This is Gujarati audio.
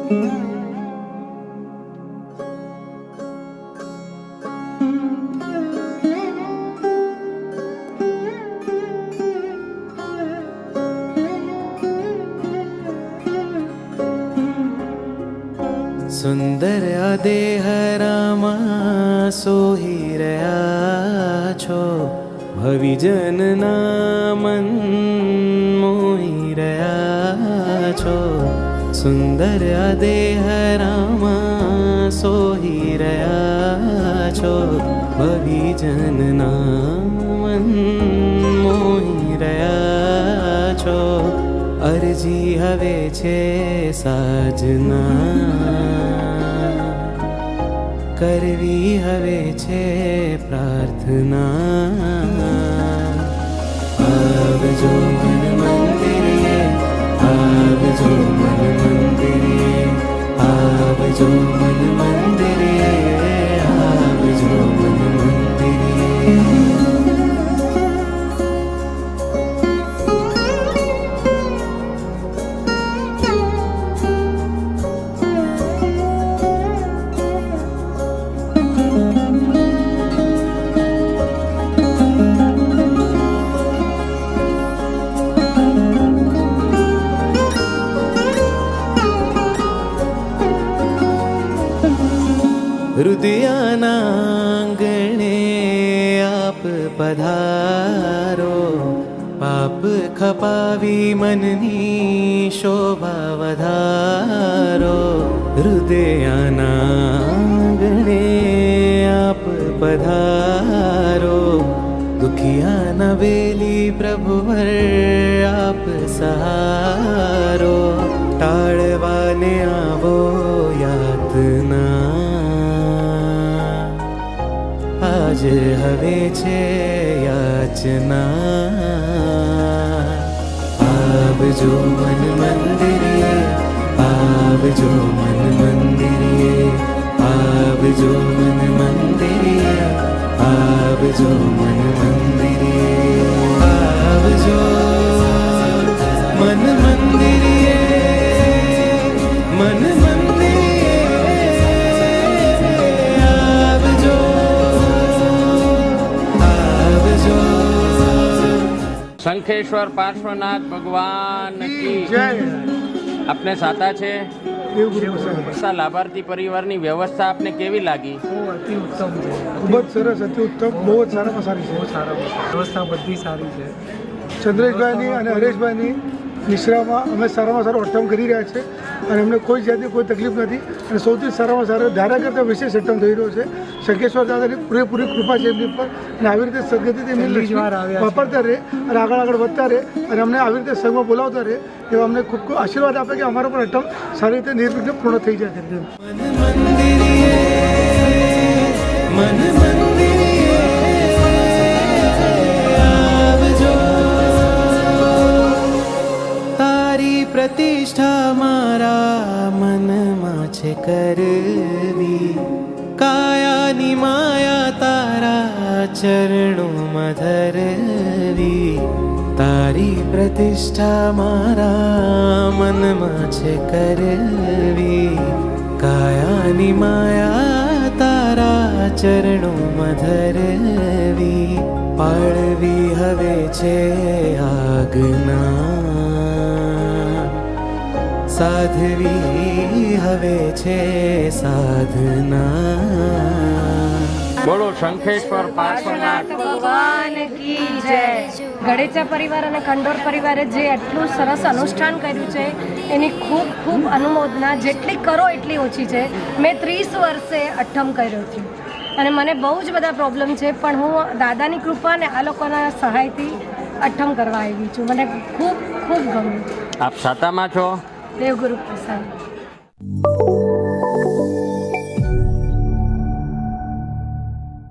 સુંદર દેહ રામા સોહી રહ્યા છો, ભવિજનના મન મોહી રહ્યા છો. સુંદર દેહ રામા સોહી રહ્યા છો, ભવિજનના મન મોહી રહ્યા છો. અરજી હવે છે સાજના, કરવી હવે છે પ્રાર્થના. આવજો મન મંદિરે, આવજો મન મંદિરે, આવજો મન મંદિરે, આવજો મન મંદિરે. હૃદયના આંગણે આપ પધારો, પાપ ખપાવી મનની શોભા વધારો. હૃદયના આંગણે આપ પધારો, દુખિયાના વેલી પ્રભુવર આપ સહારો. ટાળવાને આવો યાતના, આજ હવે છે યાચના. આવજો મન મંદિરે, આવજો મન મંદિરે, આવજો મન મંદિરે, આવજો મન મંદિરે, આવજો મન મંદિરે, મન શંખેશ્વર પાર્શ્વનાથ ભગવાન કી જય. આપને સાતા છે લાભાર્થી પરિવારની વ્યવસ્થા આપને કેવી લાગી? અતિ ઉત્તમ છે, ખૂબ જ સરસ, અતિ ઉત્તમ, બહુ જ સારામાં સારી છે. બહુ સારામાં વ્યવસ્થા બધી સારી છે. ચંદ્રેશભાઈની અને હરેશભાઈની નિશ્રામાં અમે સારામાં સારો અઠ્ઠમ કરી રહ્યા છે અને અમને કોઈ જાતની કોઈ તકલીફ નથી. અને સૌથી સારામાં સારો ધારા કરતાં વિશેષ અઠ્ઠમ થઈ રહ્યો છે. શંખેશ્વર દાદાની પૂરેપૂરી કૃપા છે એમની પર, અને આવી રીતે સદગતિથી એમની વાપરતા રહે અને આગળ વધતા રહે અને અમને આવી રીતે સંઘમાં બોલાવતા રહે એવા અમને ખૂબ ખૂબ આશીર્વાદ આપે કે અમારો પણ અઠ્ઠમ સારી રીતે નિર્વિઘ્ન પૂર્ણ થઈ જાય. પ્રતિષ્ઠા મારા મનમાં છે કરવી, કાયાની માયા તારા ચરણોમાં ધરવી. તારી પ્રતિષ્ઠા મારા મનમાં છે કરવી, કાયાની માયા તારા ચરણોમાં ધરવી. પાળવી હવે છે આજ્ઞા, સાધવી હવે છે સાધના. બોલો શંખેશ્વર પાર્શ્વનાથ ભગવાન કી જય. ગળેચા પરિવાર અને ખંડોર પરિવારે જે આટલું સરસ અનુષ્ઠાન કર્યું છે એની ખૂબ ખૂબ અનુમોદના. જેટલી કરો એટલી ઓછી છે. મેં 30 વર્ષે અઠ્ઠમ કર્યો છે અને મને બહુ જ બધા પ્રોબ્લેમ છે, પણ હું દાદાની કૃપા અને આ લોકોના સહાયથી અઠ્ઠમ કરવા આવી છું. મને ખૂબ ખૂબ ગમ્યું. આપ સાતામાં છો? દેવગુરુ પ્રસાદ.